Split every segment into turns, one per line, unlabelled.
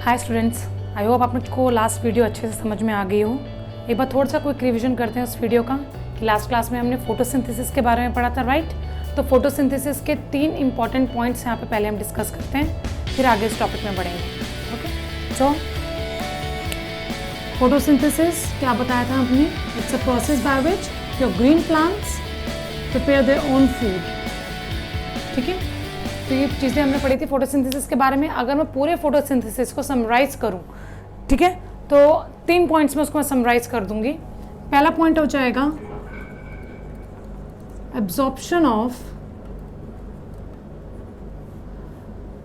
Hi students, I hope आपको last video अच्छे से समझ में आ गई हो। एक बार थोड़ा सा क्विक रिवीजन करते हैं उस वीडियो का कि लास्ट क्लास में हमने फोटोसिंथेसिस के बारे में पढ़ा था, राइट। तो फोटोसिंथेसिस के 3 इंपॉर्टेंट पॉइंट्स यहाँ पे पहले हम डिस्कस करते हैं, फिर आगे इस टॉपिक में बढ़ेंगे। ओके, सो फोटोसिंथेसिस क्या बताया था हमने? It's a process by which your green plants prepare their own food. ठीक है, तो ये चीज़ें हमने पढ़ी थी फोटोसिंथेसिस के बारे में। अगर मैं पूरे फोटोसिंथेसिस को समराइज करूं, ठीक है, तो 3 पॉइंट्स में उसको मैं समराइज कर दूंगी। पहला पॉइंट हो जाएगा absorption of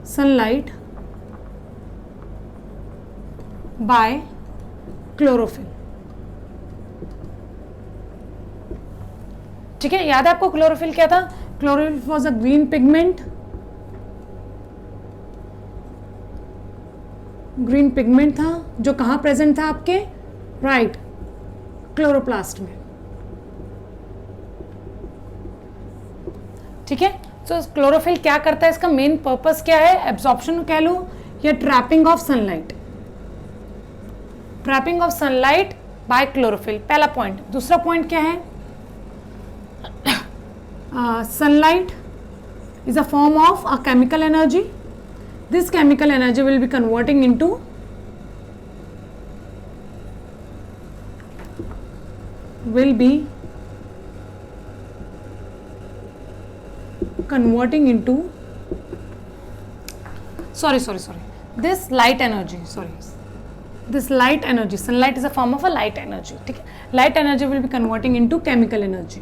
sunlight bye chlorophyll. ठीक है, याद है आपको क्लोरोफिल क्या था? Chlorophyll was a green pigment. Green pigment था जो कहाँ प्रेजेंट था आपके? राइट, क्लोरोप्लास्ट में। ठीक है, तो क्लोरोफिल क्या करता है? इसका मेन पर्पस क्या है? एब्जॉर्प्शन कह लो या trapping of sunlight. Trapping of sunlight bye chlorophyll, पहला पॉइंट। दूसरा पॉइंट क्या है? Sunlight is a form of a chemical energy. This chemical energy will be converting into this light energy, this light energy, sunlight is a form of a light energy. ठीक है, light energy will be converting into chemical energy.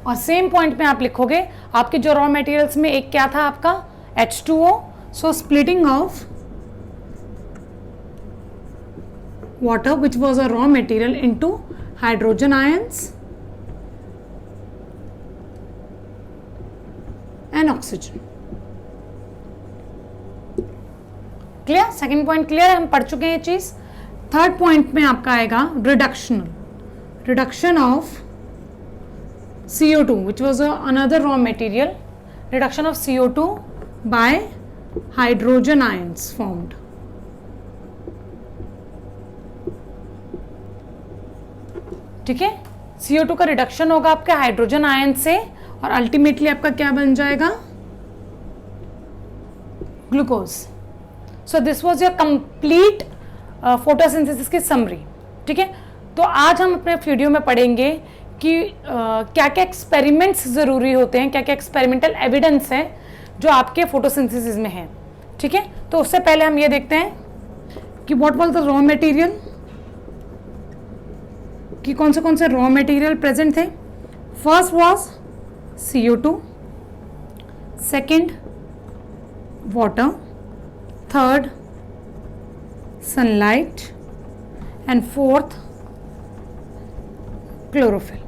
और same point में आप लिखोगे आपके जो raw materials में एक क्या था आपका? H2O. So splitting of water which was a raw material into hydrogen ions and oxygen. Clear? Second point clear है, हम पढ़ चुके हैं ये चीज। थर्ड पॉइंट में आपका आएगा reduction of CO2, which was another raw material. Reduction of CO2 by hydrogen ions formed. ठीक है, CO2 का रिडक्शन होगा आपके हाइड्रोजन आयन से और अल्टीमेटली आपका क्या बन जाएगा? Glucose. So this was your complete photosynthesis की समरी। ठीक है, तो आज हम अपने वीडियो में पढ़ेंगे कि क्या क्या एक्सपेरिमेंट्स ज़रूरी होते हैं, क्या क्या एक्सपेरिमेंटल एविडेंस है जो आपके फोटोसिंथेसिस में है। ठीक है, तो उससे पहले हम ये देखते हैं कि what was the raw material, कि कौन से रॉ मटेरियल प्रेजेंट थे। First was CO2, second water, third sunlight and fourth chlorophyll.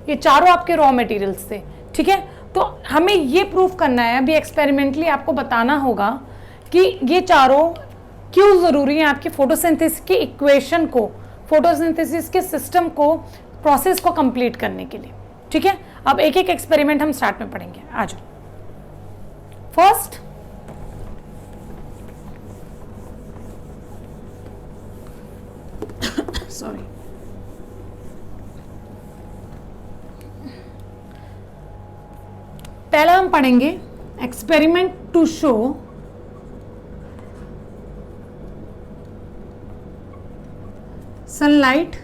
ये चारों आपके रॉ मटेरियल्स थे। ठीक है, तो हमें ये प्रूफ करना है, अभी एक्सपेरिमेंटली आपको बताना होगा कि ये चारों क्यों जरूरी है आपकी फोटोसिंथेसिस की इक्वेशन को, फोटोसिंथेसिस के सिस्टम को, प्रोसेस को कंप्लीट करने के लिए। ठीक है, अब एक एक एक्सपेरिमेंट हम स्टार्ट में पढ़ेंगे। आ जाओ। फर्स्ट, सॉरी, पहला हम पढ़ेंगे experiment to show sunlight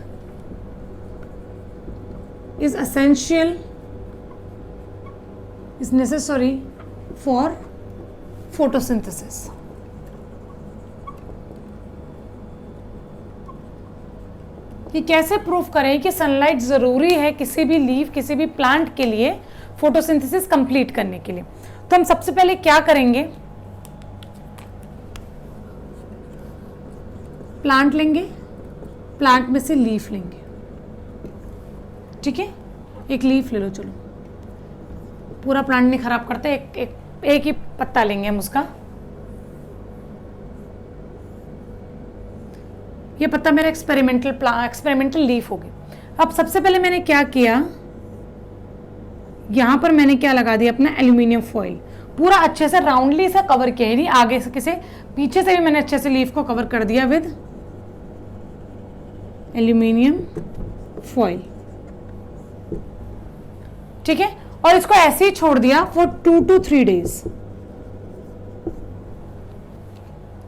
is necessary for photosynthesis. ये कैसे प्रूफ करें कि सनलाइट जरूरी है किसी भी लीफ, किसी भी प्लांट के लिए फोटोसिंथेसिस कंप्लीट करने के लिए? तो हम सबसे पहले क्या करेंगे? प्लांट लेंगे, प्लांट में से लीफ लेंगे। ठीक है, एक लीफ ले लो, चलो पूरा प्लांट नहीं खराब करते, एक ही पत्ता लेंगे हम उसका। ये पत्ता मेरा एक्सपेरिमेंटल लीफ हो गया। अब सबसे पहले मैंने क्या किया, यहां पर मैंने क्या लगा दिया, अपना एल्यूमिनियम फॉइल, पूरा अच्छे से राउंडली से कवर किया, नहीं आगे से किसे पीछे से भी मैंने अच्छे से लीफ को कवर कर दिया विद एल्यूमिनियम फॉइल। ठीक है, और इसको ऐसे ही छोड़ दिया फॉर 2 to 3 डेज।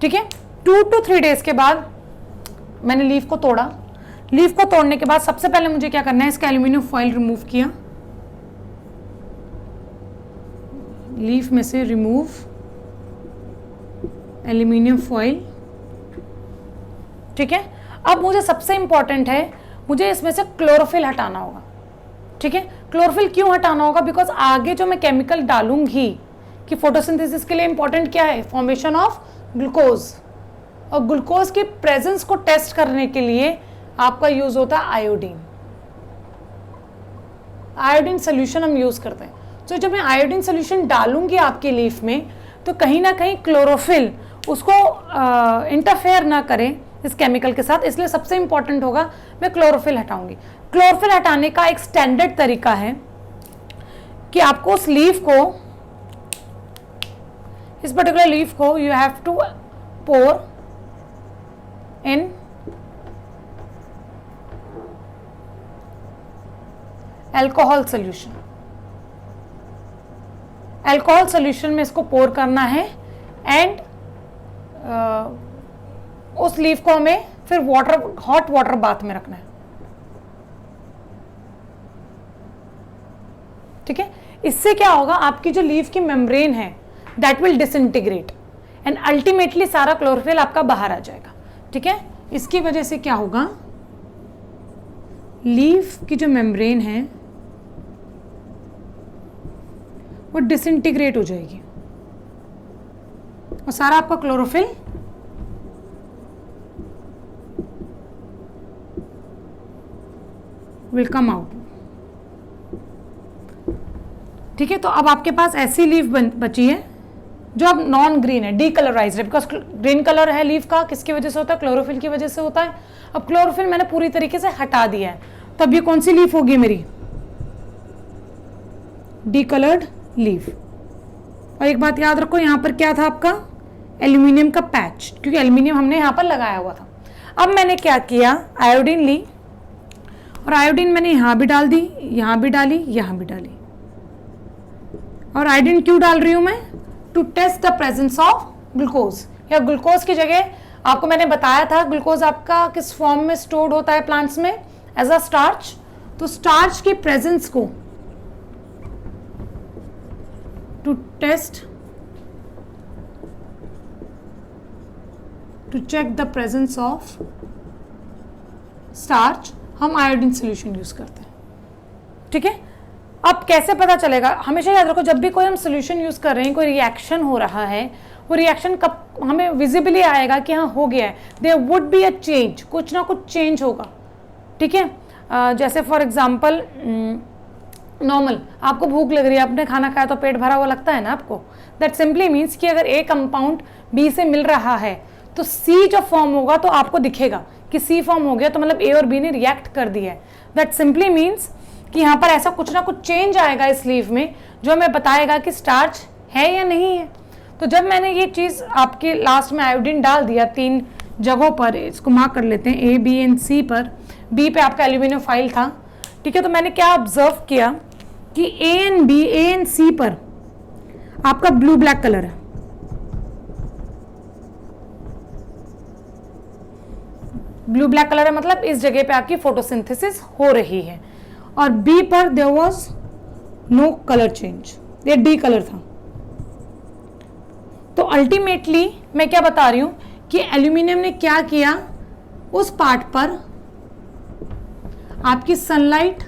ठीक है, 2 to 3 डेज के बाद मैंने लीफ को तोड़ा। लीफ को तोड़ने के बाद सबसे पहले मुझे क्या करना है, इसका एल्यूमिनियम फॉइल रिमूव किया, लीफ में से रिमूव एल्यूमिनियम फॉइल। ठीक है, अब मुझे सबसे इंपॉर्टेंट है, मुझे इसमें से क्लोरोफिल हटाना होगा। ठीक है, क्लोरोफिल क्यों हटाना होगा, बिकॉज आगे जो मैं केमिकल डालूंगी कि फोटोसिंथेसिस के लिए इंपॉर्टेंट क्या है, फॉर्मेशन ऑफ ग्लूकोज, और ग्लूकोज की प्रेजेंस को टेस्ट करने के लिए आपका यूज होता है आयोडीन। आयोडीन सोल्यूशन हम यूज करते हैं। तो जब मैं आयोडीन सोल्यूशन डालूंगी आपकी लीफ में, तो कहीं ना कहीं क्लोरोफिल उसको इंटरफेयर ना करे इस केमिकल के साथ, इसलिए सबसे इंपॉर्टेंट होगा मैं क्लोरोफिल हटाऊंगी। क्लोरोफिल हटाने का एक स्टैंडर्ड तरीका है कि आपको उस लीफ को, इस पर्टिकुलर लीफ को you have to pour in alcohol solution. Alcohol solution में इसको पोर करना है एंड उस लीफ को हमें फिर वाटर, हॉट वाटर बाथ में रखना है। ठीक है, इससे क्या होगा, आपकी जो लीफ की मेम्ब्रेन है that will disintegrate and ultimately सारा क्लोरोफिल आपका बाहर आ जाएगा। ठीक है, इसकी वजह से क्या होगा, लीफ की जो मेम्ब्रेन है वो डिसइंटीग्रेट हो जाएगी और सारा आपका क्लोरोफिल विल कम आउट। ठीक है, तो अब आपके पास ऐसी लीफ बची है जो अब नॉन ग्रीन है, डीकलराइज्ड है, बिकॉज ग्रीन कलर है लीफ का, किसकी वजह से होता है, क्लोरोफिल की वजह से होता है। अब क्लोरोफिल मैंने पूरी तरीके से हटा दिया है, तब ये कौन सी लीफ होगी मेरी, डीकलर्ड लीफ। और एक बात याद रखो, यहां पर क्या था आपका, एल्यूमिनियम का पैच, क्योंकि एल्यूमिनियम हमने यहां पर लगाया हुआ था। अब मैंने क्या किया, आयोडीन ली और आयोडीन मैंने यहां भी डाल दी, यहां भी डाली, यहां भी डाली। और आयोडीन क्यों डाल रही हूं मैं, to test the presence of glucose, या ग्लूकोज की जगह आपको मैंने बताया था ग्लूकोज आपका किस फॉर्म में स्टोर्ड होता है प्लांट्स में, एज अ स्टार्च। तो स्टार्च की प्रेजेंस को to test, to check the presence of starch, हम आयोडीन सोल्यूशन यूज करते हैं। ठीक है, अब कैसे पता चलेगा, हमेशा याद रखो जब भी कोई हम सोल्यूशन यूज कर रहे हैं, कोई रिएक्शन हो रहा है, वो रिएक्शन कब हमें विजिबली आएगा कि हाँ हो गया है, there would be a change, कुछ ना कुछ चेंज होगा। ठीक है, जैसे फॉर एग्जांपल नॉर्मल आपको भूख लग रही है, आपने खाना खाया तो पेट भरा हुआ लगता है ना आपको, दैट सिंपली मीन्स कि अगर ए कंपाउंड बी से मिल रहा है तो सी जो फॉर्म होगा तो आपको दिखेगा कि सी फॉर्म हो गया, तो मतलब ए और बी ने रिएक्ट कर दिया है। दैट सिंपली मीन्स कि यहाँ पर ऐसा कुछ ना कुछ चेंज आएगा इस लीफ में जो हमें बताएगा कि स्टार्च है या नहीं है। तो जब मैंने ये चीज़ आपके लास्ट में आयोडीन डाल दिया 3 जगहों पर, इसको मार्क कर लेते हैं, ए बी एंड सी पर, बी पे आपका एल्यूमिनियम फाइल था। ठीक है, तो मैंने क्या ऑब्जर्व किया कि ए एंड सी पर आपका ब्लू ब्लैक कलर है, ब्लू ब्लैक कलर है, मतलब इस जगह पे आपकी फोटोसिंथेसिस हो रही है। और बी पर there was no colour change, ये डी कलर था। तो अल्टीमेटली मैं क्या बता रही हूं कि एल्यूमिनियम ने क्या किया, उस पार्ट पर आपकी सनलाइट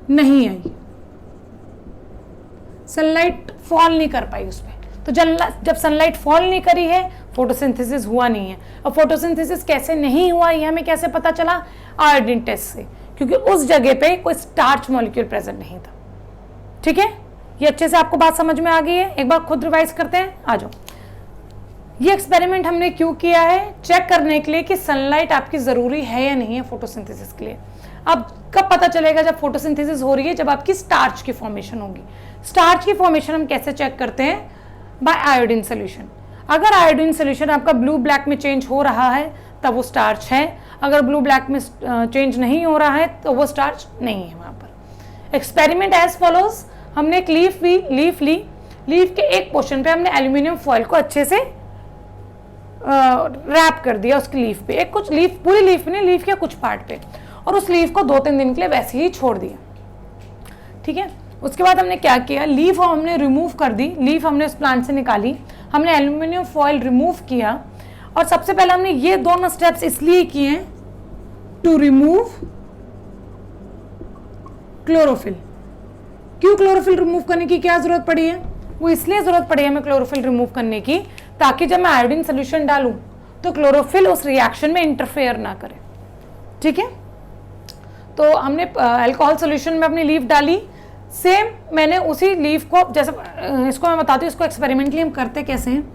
नहीं आई, सनलाइट फॉल नहीं कर पाई उस पर। तो जब सनलाइट फॉल नहीं करी है, फोटोसिंथेसिस हुआ नहीं है। और फोटोसिंथेसिस कैसे नहीं हुआ ये हमें कैसे पता चला, आयोडीन टेस्ट से, क्योंकि उस जगह पे कोई स्टार्च मॉलिक्यूल प्रेजेंट नहीं था। ठीक है, ये अच्छे से आपको बात समझ में आ गई है, एक बार खुद रिवाइज करते हैं, आ जाओ। ये एक्सपेरिमेंट हमने क्यों किया है, चेक करने के लिए कि सनलाइट आपकी जरूरी है या नहीं है फोटोसिंथेसिस के लिए। अब कब पता चलेगा? जब फोटोसिंथेसिस हो रही है, जब आपकी स्टार्च की फॉर्मेशन होगी। स्टार्च की फॉर्मेशन हम कैसे चेक करते हैं? By iodine solution. अगर आयोडीन सोल्यूशन आपका ब्लू ब्लैक में चेंज हो रहा है तब वो स्टार्च है, अगर ब्लू ब्लैक में चेंज नहीं हो रहा है तो वो स्टार्च नहीं है। वहाँ पर एक्सपेरिमेंट एज फॉलोज, हमने एक लीफ ली, लीफ के एक पोर्शन पे हमने एल्यूमिनियम फॉइल को अच्छे से रैप कर दिया उसकी लीफ पे, एक कुछ लीफ, पूरी लीफ नहीं, लीफ के कुछ पार्ट पे, और उस लीफ को 2-3 दिन के लिए वैसे ही छोड़ दिया। ठीक है, उसके बाद हमने क्या किया, लीफ हमने रिमूव कर दी, लीफ हमने उस प्लांट से निकाली, हमने एल्यूमिनियम फॉइल रिमूव किया, और सबसे पहले हमने ये दोनों स्टेप्स इसलिए किए हैं टू रिमूव क्लोरोफिल। क्यों क्लोरोफिल रिमूव करने की क्या जरूरत पड़ी है? वो इसलिए जरूरत पड़ी है हमें क्लोरोफिल रिमूव करने की ताकि जब मैं आयोडीन सोल्यूशन डालूं तो क्लोरोफिल उस रिएक्शन में इंटरफेयर ना करे। ठीक है, तो हमने अल्कोहल सोल्यूशन में अपनी लीफ डाली, सेम मैंने उसी लीफ को, जैसे इसको मैं बताती हूँ इसको एक्सपेरिमेंटली हम करते कैसे हैं।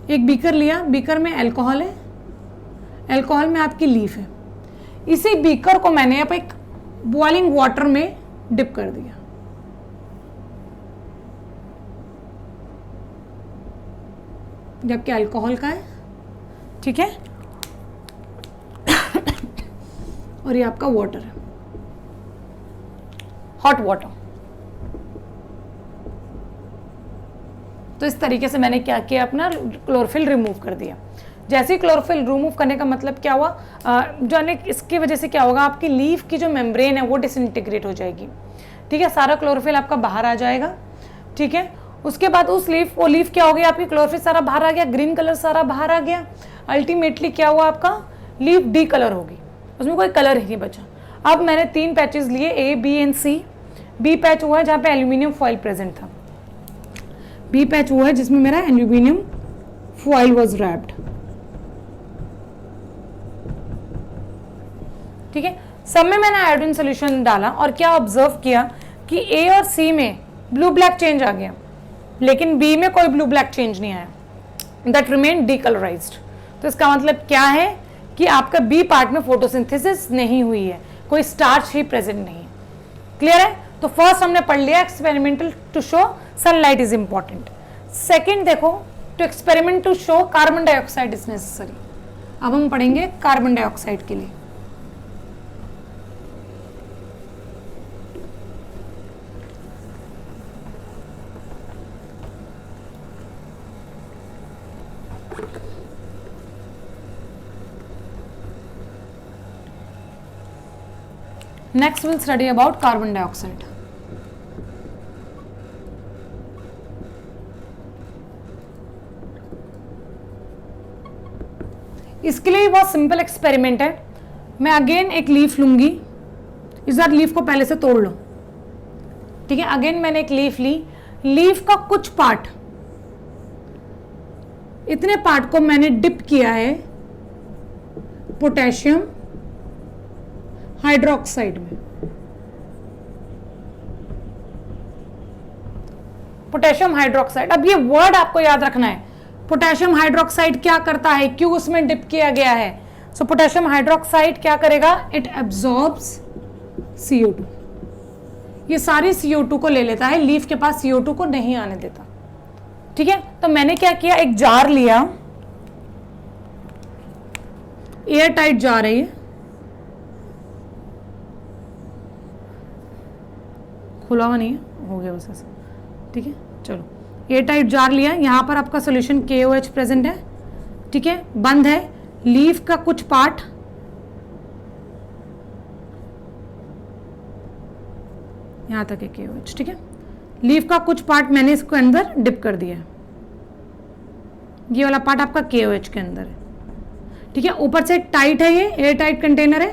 एक बीकर लिया, बीकर में अल्कोहल है, अल्कोहल में आपकी लीफ है, इसी बीकर को मैंने अब एक बॉइलिंग वाटर में डिप कर दिया। जबकि अल्कोहल का है, ठीक है, और ये आपका वाटर है, हॉट वाटर। तो इस तरीके से मैंने क्या किया, अपना क्लोरोफिल रिमूव कर दिया। जैसे ही क्लोरोफिल रिमूव करने का मतलब क्या हुआ, जाने इसकी वजह से क्या होगा, आपकी लीफ की जो मेम्ब्रेन है वो डिसइंटीग्रेट हो जाएगी। ठीक है, सारा क्लोरोफिल आपका बाहर आ जाएगा। ठीक है, उसके बाद उस लीफ, वो लीफ क्या हो गया, आपकी क्लोरोफिल सारा बाहर आ गया, ग्रीन कलर सारा बाहर आ गया। अल्टीमेटली क्या हुआ, आपका लीफ डी कलर होगी, उसमें कोई कलर ही नहीं बचा। अब मैंने 3 पैचेस लिए, A, B and C. B patch हुआ है जहाँ पे एल्यूमिनियम फॉइल प्रेजेंट था, बी पैच हुआ है जिसमें मेरा एल्यूमिनियम फॉइल वाज रैप्ड। ठीक है, सब में मैंने आयोडीन सोल्यूशन डाला और क्या ऑब्जर्व किया कि ए और सी में ब्लू ब्लैक चेंज आ गया, लेकिन बी में कोई ब्लू ब्लैक चेंज नहीं आया, दैट रिमेन डीकलराइज्ड। तो इसका मतलब क्या है कि आपका बी पार्ट में फोटोसिंथेसिस नहीं हुई है, कोई स्टार्च ही प्रेजेंट नहीं है। क्लियर है? तो फर्स्ट हमने पढ़ लिया experimental to show sunlight is important. Second देखो, to experiment to show carbon dioxide is necessary. अब हम पढ़ेंगे कार्बन डाइऑक्साइड के लिए। Next we'll study about carbon dioxide. इसके लिए बहुत सिंपल एक्सपेरिमेंट है। मैं अगेन एक लीफ लूंगी, इस बार लीफ को पहले से तोड़ लो। ठीक है, अगेन मैंने एक लीफ ली, लीफ का कुछ पार्ट, इतने पार्ट को मैंने डिप किया है पोटेशियम हाइड्रोक्साइड में। पोटेशियम हाइड्रोक्साइड, अब ये वर्ड आपको याद रखना है, पोटेशियम हाइड्रोक्साइड क्या करता है, क्यों उसमें डिप किया गया है। सो पोटेशियम हाइड्रोक्साइड क्या करेगा, इट एब्जॉर्ब्स CO2। ये सारी CO2 को ले लेता है, लीफ के पास CO2 को नहीं आने देता। ठीक है, तो मैंने क्या किया, एक जार लिया, एयर टाइट जार है ये, खुला हुआ नहीं है, हो गया बस ऐसा। ठीक है, चलो एयर टाइट जार लिया, यहाँ पर आपका सोल्यूशन KOH प्रेजेंट है। ठीक है, बंद है, लीफ का कुछ पार्ट यहाँ तक है KOH। ठीक है, लीफ का कुछ पार्ट मैंने इसके अंदर डिप कर दिया, ये वाला पार्ट आपका KOH के अंदर है। ठीक है, ऊपर से टाइट है, ये एयर टाइट कंटेनर है,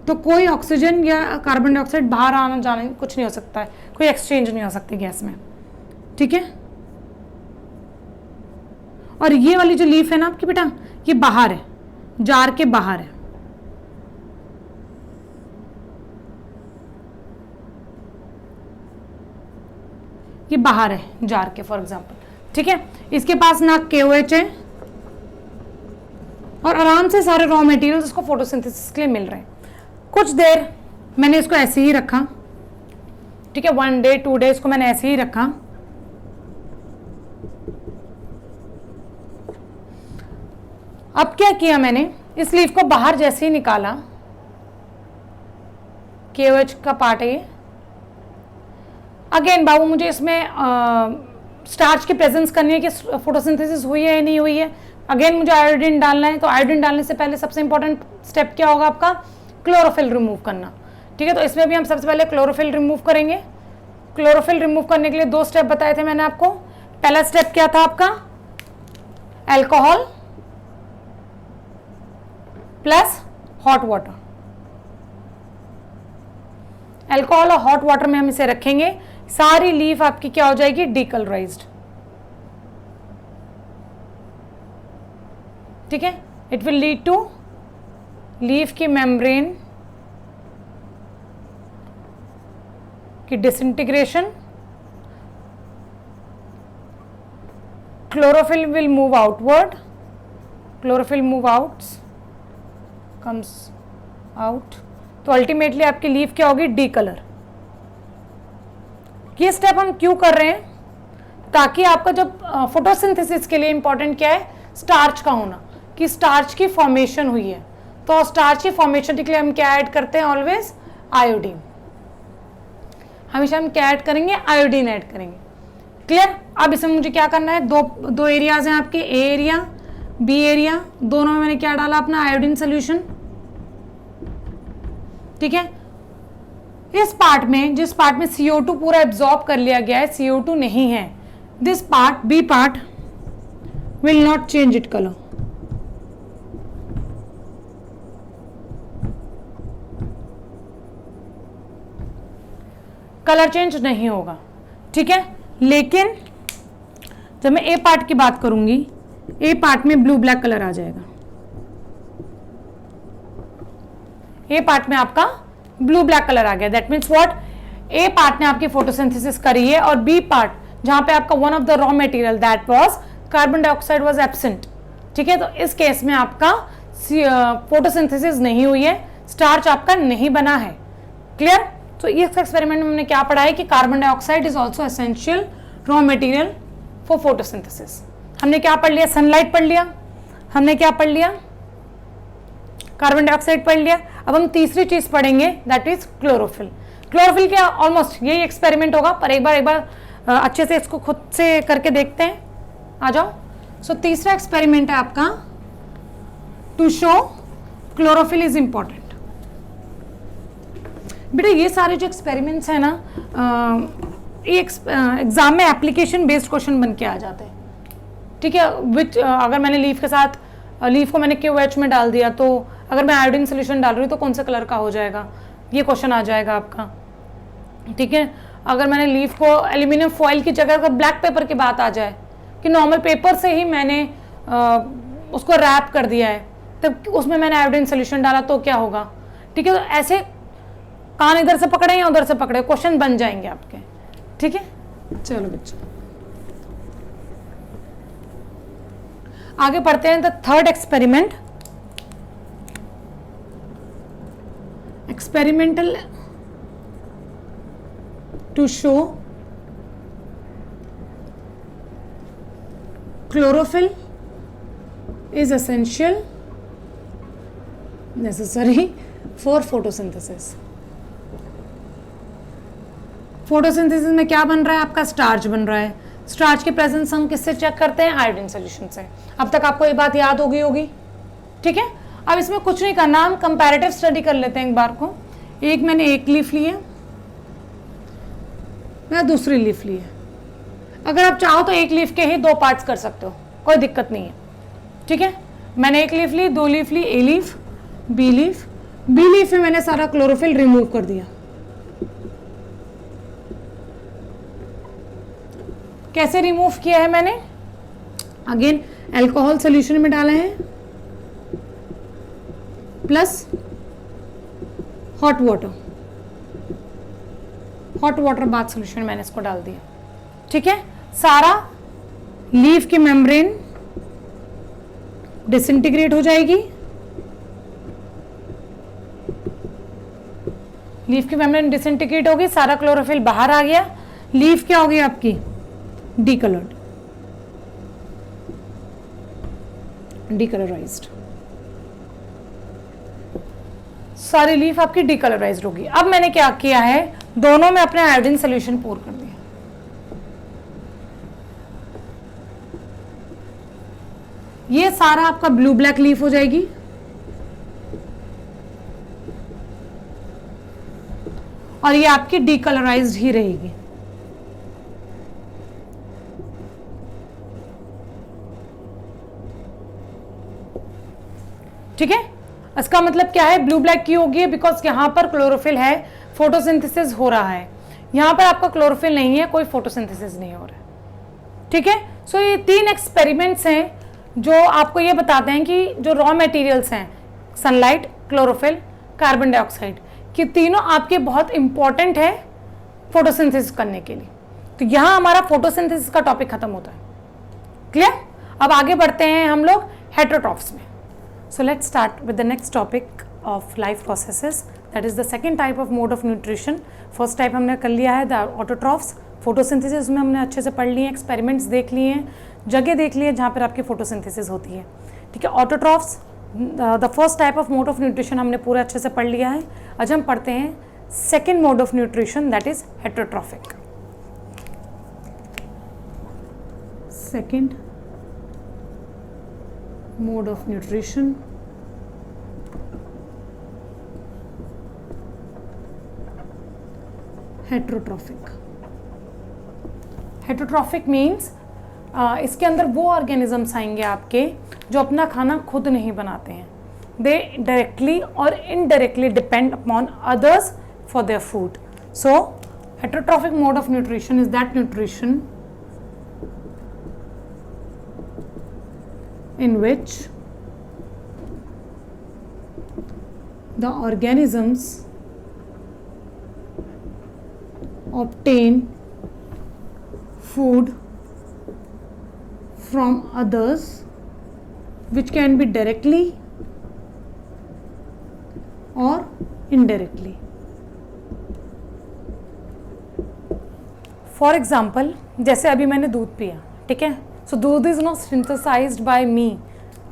तो कोई ऑक्सीजन या कार्बन डाइऑक्साइड बाहर आना जाने कुछ नहीं हो सकता है, कोई एक्सचेंज नहीं हो सकती गैस में। ठीक है, और ये वाली जो लीफ है ना आपकी बेटा, ये बाहर है, जार के बाहर है। ये बाहर है जार के, फॉर एग्जांपल। ठीक है, इसके पास ना KOH है और आराम से सारे रॉ मटेरियल्स इसको फोटोसिंथेसिस के लिए मिल रहे हैं। कुछ देर मैंने इसको ऐसे ही रखा, ठीक है, 1 डे 2 डे इसको मैंने ऐसे ही रखा। अब क्या किया मैंने, इस लीफ को बाहर जैसे ही निकाला, KOH का पार्ट है ये। अगेन बाबू मुझे इसमें स्टार्च की प्रेजेंस करनी है कि फोटोसिंथेसिस हुई है या नहीं हुई है। अगेन मुझे आयोडीन डालना है, तो आयोडीन डालने से पहले सबसे इंपॉर्टेंट स्टेप क्या होगा आपका, क्लोरोफिल रिमूव करना, ठीक है। तो इसमें भी हम सबसे पहले क्लोरोफिल रिमूव करेंगे। क्लोरोफिल रिमूव करने के लिए 2 स्टेप बताए थे मैंने आपको। पहला स्टेप क्या था आपका, alcohol plus hot water. Alcohol और हॉट वाटर में हम इसे रखेंगे, सारी लीफ आपकी क्या हो जाएगी, डीकलराइज्ड, ठीक है। It will lead to leaf की मेम्ब्रेन की disintegration, chlorophyll will move outward, chlorophyll move out, comes out, तो अल्टीमेटली आपकी लीफ क्या होगी, डी कलर। ये स्टेप हम क्यों कर रहे हैं, ताकि आपका जब फोटोसिंथेसिस के लिए इंपॉर्टेंट क्या है, स्टार्च का होना, कि स्टार्च की फॉर्मेशन हुई है। तो स्टार्च की फॉर्मेशन के लिए हम क्या ऐड करते हैं, ऑलवेज आयोडीन। हमेशा हम क्या ऐड करेंगे, आयोडीन ऐड करेंगे। क्लियर। अब इसमें मुझे क्या करना है, दो एरियाज हैं आपके, ए एरिया बी एरिया, दोनों में मैंने क्या डाला, अपना आयोडीन सोल्यूशन, ठीक है। इस पार्ट में, जिस पार्ट में CO2 पूरा एब्जॉर्ब कर लिया गया है, CO2 नहीं है, this part B part will not change it colour. Colour change नहीं होगा, ठीक है। लेकिन जब मैं ए पार्ट की बात करूंगी, ए पार्ट में ब्लू ब्लैक कलर आ जाएगा। ए पार्ट में आपका ब्लू ब्लैक कलर आ गया, that means what, A part ने आपकी फोटोसिंथेसिस करी है, और बी पार्ट जहां पे आपका one of the raw material that was carbon dioxide was absent, ठीक है। तो इस केस में आपका फोटोसिंथेसिस नहीं हुई है, स्टार्च आपका नहीं बना है। क्लियर। तो इस एक्सपेरिमेंट में हमने क्या पढ़ा है कि carbon dioxide is also essential raw material for photosynthesis. हमने क्या पढ़ लिया, सनलाइट पढ़ लिया, हमने क्या पढ़ लिया, कार्बन डाइऑक्साइड पढ़ लिया। अब हम तीसरी चीज पढ़ेंगे, दैट इज क्लोरोफिल। क्लोरोफिल क्या, ऑलमोस्ट यही एक्सपेरिमेंट होगा, पर एक बार अच्छे से इसको खुद से करके देखते हैं। आ जाओ। सो तीसरा एक्सपेरिमेंट है आपका, to show chlorophyll is important. बेटा ये सारे जो एक्सपेरिमेंट्स हैं ना, ये एग्जाम में एप्लीकेशन बेस्ड क्वेश्चन बन के आ जाते हैं, ठीक है। विच अगर मैंने लीफ के साथ, लीफ को मैंने KOH में डाल दिया, तो अगर मैं आयोडीन सोल्यूशन डाल रही हूँ तो कौन से कलर का हो जाएगा, ये क्वेश्चन आ जाएगा आपका, ठीक है। अगर मैंने लीफ को एल्यूमिनियम फॉइल की जगह, अगर ब्लैक पेपर की बात आ जाए कि नॉर्मल पेपर से ही मैंने उसको रैप कर दिया है, तब उसमें मैंने आयोडीन सोल्यूशन डाला तो क्या होगा, ठीक है। तो ऐसे कान इधर से पकड़े या उधर से पकड़े, क्वेश्चन बन जाएंगे आपके, ठीक है। चलो बच्चों आगे पढ़ते हैं। The third experiment, experimental to show chlorophyll is essential necessary for photosynthesis। Photosynthesis में क्या बन रहा है आपका, स्टार्च बन रहा है। स्टार्च की प्रेजेंस हम किससे चेक करते हैं, आयोडीन सोल्यूशन से। अब तक आपको ये बात याद होगी, ठीक है। अब इसमें कुछ नहीं करना, हम कंपैरेटिव स्टडी कर लेते हैं एक बार को। एक मैंने एक लीफ ली है, मैं दूसरी लीफ ली है। अगर आप चाहो तो एक लीफ के ही 2 पार्ट्स कर सकते हो, कोई दिक्कत नहीं है, ठीक है। मैंने एक लीफ ली, 2 लीफ ली, A leaf B leaf. B leaf में मैंने सारा क्लोरोफिल रिमूव कर दिया। कैसे रिमूव किया है मैंने, अगेन अल्कोहल सोल्यूशन में डाले हैं plus hot water bath solution मैंने इसको डाल दिया, ठीक है। सारा लीफ की मेम्ब्रेन डिसइंटीग्रेट हो जाएगी, लीफ की मेम्ब्रेन डिसइंटीग्रेट होगी, सारा क्लोरोफिल बाहर आ गया, लीफ क्या होगी आपकी डीकलर्ड, डीकलराइज्ड, सारी लीफ आपकी डीकलराइज्ड होगी। अब मैंने क्या किया है, दोनों में अपने आयोडीन सोल्यूशन पोर कर दिया। ये सारा आपका ब्लू ब्लैक लीफ हो जाएगी, और ये आपकी डीकलराइज्ड ही रहेगी। ठीक है, इसका मतलब क्या है, ब्लू ब्लैक की होगी बिकॉज यहां पर क्लोरोफिल है, फोटोसिंथेसिस हो रहा है। यहां पर आपका क्लोरोफिल नहीं है, कोई फोटोसिंथेसिस नहीं हो रहा है। ठीक है, सो ये 3 एक्सपेरिमेंट्स हैं जो आपको ये बताते हैं कि जो रॉ मटेरियल्स हैं, सनलाइट, क्लोरोफिल, कार्बन डाइऑक्साइड, कि तीनों आपके बहुत इंपॉर्टेंट है फोटोसिंथेसिस करने के लिए। तो यहां हमारा फोटोसिंथेसिस का टॉपिक खत्म होता है। क्लियर? अब आगे बढ़ते हैं हम लोग हेटेरोट्रॉफ्स में। So let's start with the next topic of life processes, that is the second type of mode of nutrition. First type हमने कर लिया है the autotrophs, photosynthesis में हमने अच्छे से पढ़ लिए हैं, एक्सपेरिमेंट्स देख लिए हैं, जगह देख लिए जहाँ पर आपकी फोटोसिंथेसिस होती है। ठीक है, autotrophs the first type of mode of nutrition हमने पूरा अच्छे से पढ़ लिया है। आज हम पढ़ते हैं second mode of nutrition, that is heterotrophic. Second mode of nutrition, heterotrophic. Heterotrophic means इसके अंदर वो ऑर्गेनिजम्स आएंगे आपके जो अपना खाना खुद नहीं बनाते हैं, दे डायरेक्टली और indirectly depend upon others for their food. So heterotrophic mode of nutrition is that nutrition in which the organisms obtain food from others, which can be directly or indirectly. For example, जैसे अभी मैंने दूध पिया, ठीक है, so दूध is not synthesized by me,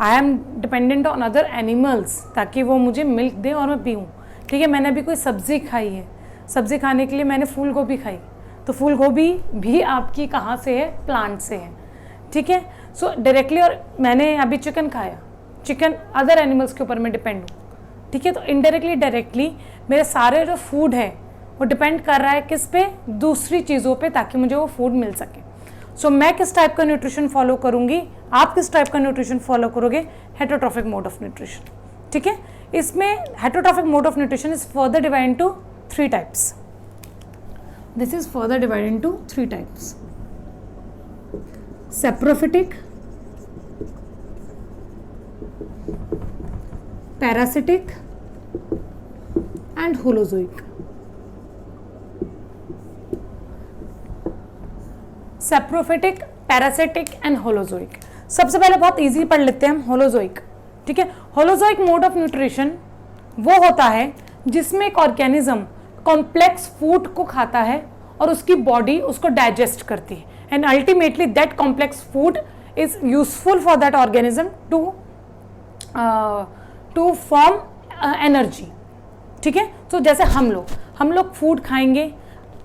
I am dependent on other animals ताकि वो मुझे मिल्क दे और मैं पीऊँ। ठीक है, मैंने अभी कोई सब्ज़ी खाई है, सब्ज़ी खाने के लिए मैंने फूल गोभी खाई, तो फूल गोभी भी आपकी कहाँ से है, प्लांट से है। ठीक है, सो डायरेक्टली, और मैंने अभी चिकन खाया, चिकन अदर एनिमल्स के ऊपर मैं डिपेंड हूँ। ठीक है, तो इनडायरेक्टली डायरेक्टली मेरे सारे जो फूड है वो डिपेंड कर रहा है किस पे, दूसरी चीज़ों पे, ताकि मुझे वो फूड मिल सके। सो मैं किस टाइप का न्यूट्रिशन फॉलो करूंगी, आप किस टाइप का न्यूट्रिशन फॉलो करोगे, हेटेरोट्रॉफिक मोड ऑफ न्यूट्रिशन। ठीक है, इसमें heterotrophic mode of nutrition is further divide into 3 types. This is further divide into 3 types: saprophytic, parasitic and holozoic. Saprophytic, parasitic and holozoic. सबसे पहले बहुत इजी पढ़ लेते हैं हम होलोजोइक। ठीक है, होलोजोइक मोड ऑफ न्यूट्रिशन वो होता है जिसमें एक ऑर्गेनिज्म कॉम्प्लेक्स फूड को खाता है और उसकी बॉडी उसको डाइजेस्ट करती है, and ultimately that complex food is useful for that organism to form energy. ठीक है, तो जैसे हम लोग फूड खाएंगे,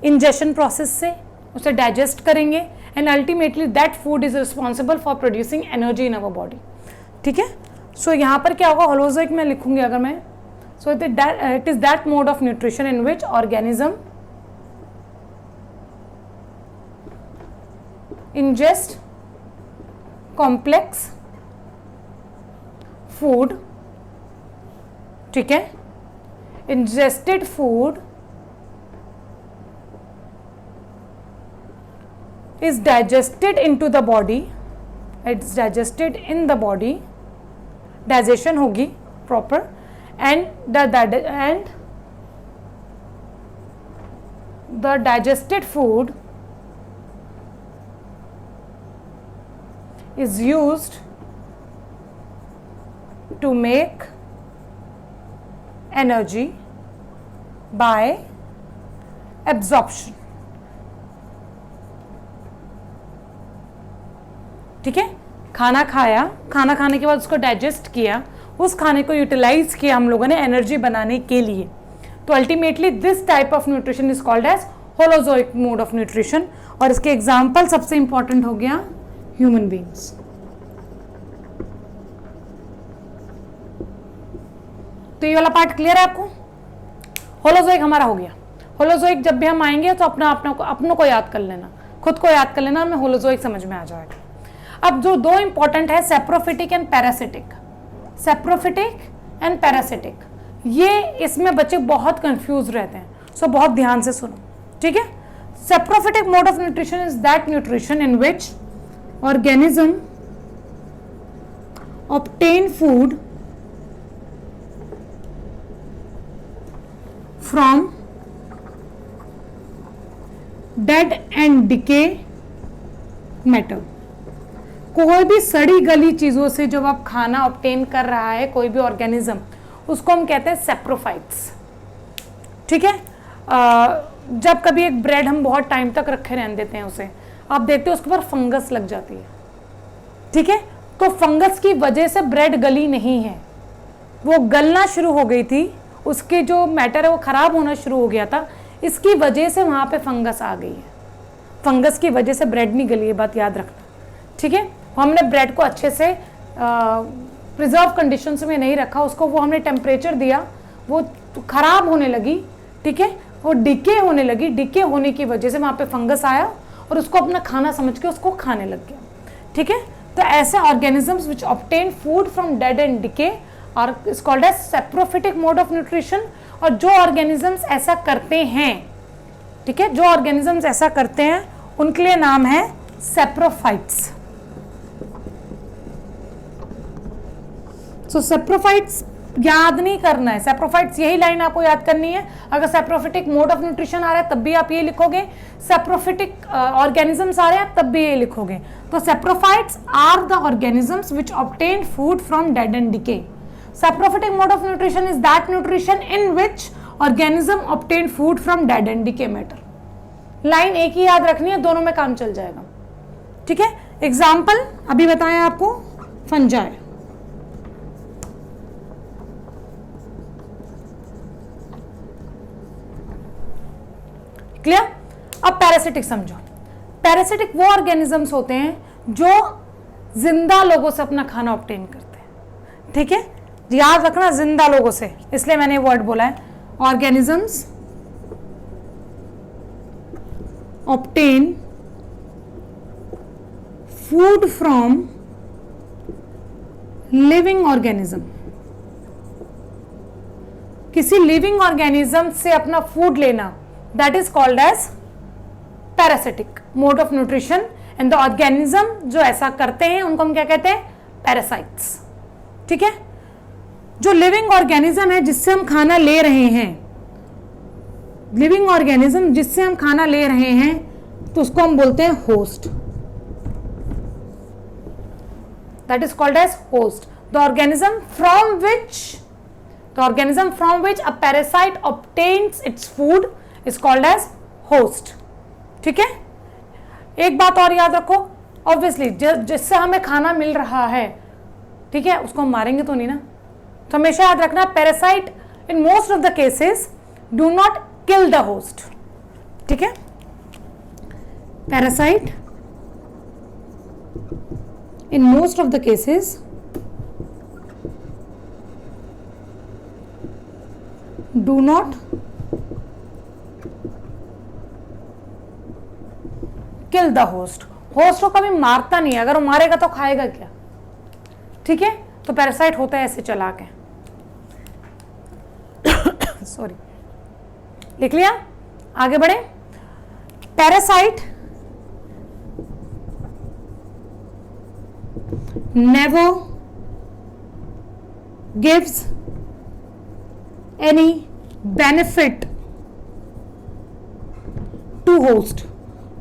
इंजेशन प्रोसेस से उसे डाइजेस्ट करेंगे, and ultimately that food is responsible for producing energy in our body. ठीक है, सो यहाँ पर क्या होगा, होलोजोइक में लिखूंगी अगर मैं, so it is that mode of nutrition in which organism ingest complex food, ठीक है, ingested food is digested into the body, it's digested in the body, digestion होगी proper, and the digested food is used to make energy bye absorption. ठीक है, खाना खाया, खाना खाने के बाद उसको डाइजेस्ट किया, उस खाने को यूटिलाइज किया हम लोगों ने एनर्जी बनाने के लिए। तो ultimately this type of nutrition is called as holozoic mode of nutrition. और इसके एग्जाम्पल सबसे इंपॉर्टेंट हो गया ह्यूमन बींग्स। तो ये वाला पार्ट क्लियर है आपको? होलोजोइक हमारा हो गया। होलोजोइक जब भी हम आएंगे तो अपनों को याद कर लेना, खुद को याद कर लेना, हमें होलोजोइक समझ में आ जाएगा। अब जो दो इंपॉर्टेंट है saprophytic and parasitic, saprophytic and parasitic, ये इसमें बच्चे बहुत कंफ्यूज रहते हैं, सो बहुत ध्यान से सुनो। ठीक है, saprophytic mode of nutrition is that nutrition in which organism obtain food from dead and decay matter। कोई भी सड़ी गली चीजों से जब आप खाना ऑब्टेन कर रहा है कोई भी ऑर्गेनिज्म, उसको हम कहते हैं सेप्रोफाइट्स। ठीक है, जब कभी एक ब्रेड हम बहुत टाइम तक रखे रहने देते हैं उसे, आप देखते हो उसके ऊपर फंगस लग जाती है। ठीक है, तो फंगस की वजह से ब्रेड गली नहीं है, वो गलना शुरू हो गई थी, उसके जो मैटर है वो खराब होना शुरू हो गया था, इसकी वजह से वहां पे फंगस आ गई है। फंगस की वजह से ब्रेड नहीं गली है, बात याद रखना। ठीक है, हमने ब्रेड को अच्छे से प्रिजर्व कंडीशंस में नहीं रखा, उसको वो हमने टेम्परेचर दिया, वो खराब होने लगी। ठीक है, वो डिके होने लगी, डिके होने की वजह से वहां पे फंगस आया और उसको अपना खाना समझ के उसको खाने लग गया। ठीक है, तो ऐसे organisms which obtain food from dead and decay are is called as saprophytic mode of nutrition. और जो ऑर्गेनिजम्स ऐसा करते हैं, ठीक है, जो ऑर्गेनिजम्स ऐसा करते हैं उनके लिए नाम है सेप्रोफाइट्स। सो सेप्रोफाइट्स याद नहीं करना है, सेप्रोफाइट्स यही लाइन आपको याद करनी है। अगर सेप्रोफिटिक मोड ऑफ न्यूट्रिशन आ रहा है तब भी आप ये लिखोगे, सेप्रोफिटिक ऑर्गेनिजम्स आ रहे हैं तब भी ये लिखोगे। तो saprophytes are the organisms which obtain food from dead and decay. Saprophytic mode of nutrition is that nutrition in which organism obtain food from dead and decay matter. Line एक ही याद रखनी है, दोनों में काम चल जाएगा। ठीक है, एग्जाम्पल अभी बताया आपको, फंजाई। क्लियर? अब पैरासिटिक समझो। पैरासिटिक वो ऑर्गेनिजम्स होते हैं जो जिंदा लोगों से अपना खाना ऑब्टेन करते हैं। ठीक है, याद रखना, जिंदा लोगों से, इसलिए मैंने वर्ड बोला है। Organisms obtain food from living organism. किसी लिविंग ऑर्गेनिज्म से अपना फूड लेना, that is called as parasitic mode of nutrition, and the organism जो ऐसा करते हैं उनको हम क्या कहते हैं? parasites। ठीक है, जो लिविंग ऑर्गेनिज्म है जिससे हम खाना ले रहे हैं, लिविंग ऑर्गेनिज्म जिससे हम खाना ले रहे हैं, तो उसको हम बोलते हैं host. that is called as host, the organism from which a parasite obtains its food is called as host। ठीक है, एक बात और याद रखो, ऑब्वियसली जिससे हमें खाना मिल रहा है, ठीक है, उसको हम मारेंगे तो नहीं ना, तो हमेशा याद रखना, parasite in most of the cases do not kill the host. ठीक है, parasite in most of the cases do not kill the host. Host को कभी मारता नहीं है, अगर वो मारेगा तो खाएगा क्या? ठीक है, तो पैरासाइट होता है ऐसे चला के। सॉरी, लिख लिया? आगे बढ़े। Parasite never gives any benefit to host.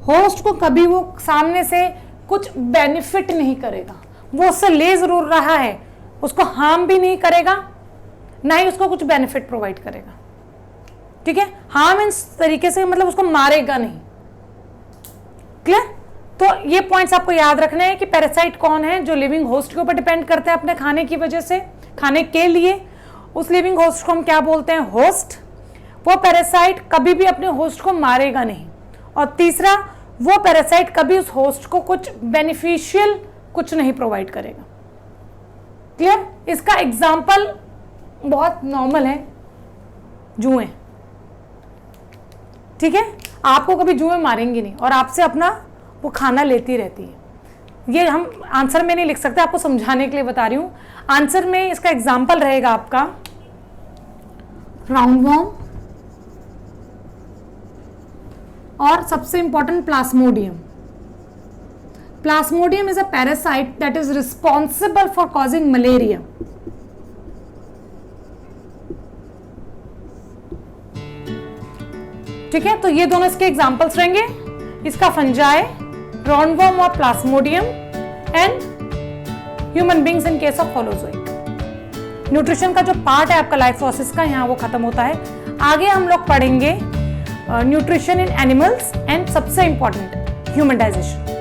Host को कभी वो सामने से कुछ बेनिफिट नहीं करेगा, वो उससे ले जरूर रहा है, उसको हार्म भी नहीं करेगा, ना ही उसको कुछ बेनिफिट प्रोवाइड करेगा। ठीक है, हार्म इन तरीके से मतलब उसको मारेगा नहीं। क्लियर? तो ये पॉइंट्स आपको याद रखने हैं कि पैरासाइट कौन है, जो लिविंग होस्ट के ऊपर डिपेंड करता है अपने खाने की वजह से, खाने के लिए। उस लिविंग होस्ट को हम क्या बोलते हैं? होस्ट। वो पैरासाइट कभी भी अपने होस्ट को मारेगा नहीं। और तीसरा, वो पैरासाइट कभी उस होस्ट को कुछ बेनिफिशियल कुछ नहीं प्रोवाइड करेगा। क्लियर? इसका एग्जाम्पल बहुत नॉर्मल है, जुएं। ठीक है, आपको कभी जुएं मारेंगी नहीं और आपसे अपना वो खाना लेती रहती है। ये हम आंसर में नहीं लिख सकते, आपको समझाने के लिए बता रही हूं। आंसर में इसका एग्जाम्पल रहेगा आपका राउंडवॉर्म और सबसे important Plasmodium. Plasmodium is a parasite that is responsible for causing malaria. ठीक है, तो ये दोनों इसके एग्जाम्पल्स रहेंगे, इसका फंजाई, राउंडवॉर्म और Plasmodium, and human beings in case of holozoic. Nutrition का जो पार्ट है आपका लाइफ प्रोसेस का, यहाँ वो खत्म होता है। आगे हम लोग पढ़ेंगे न्यूट्रिशन इन एनिमल्स एंड सबसे इंपॉर्टेंट ह्यूमन डाइजेशन।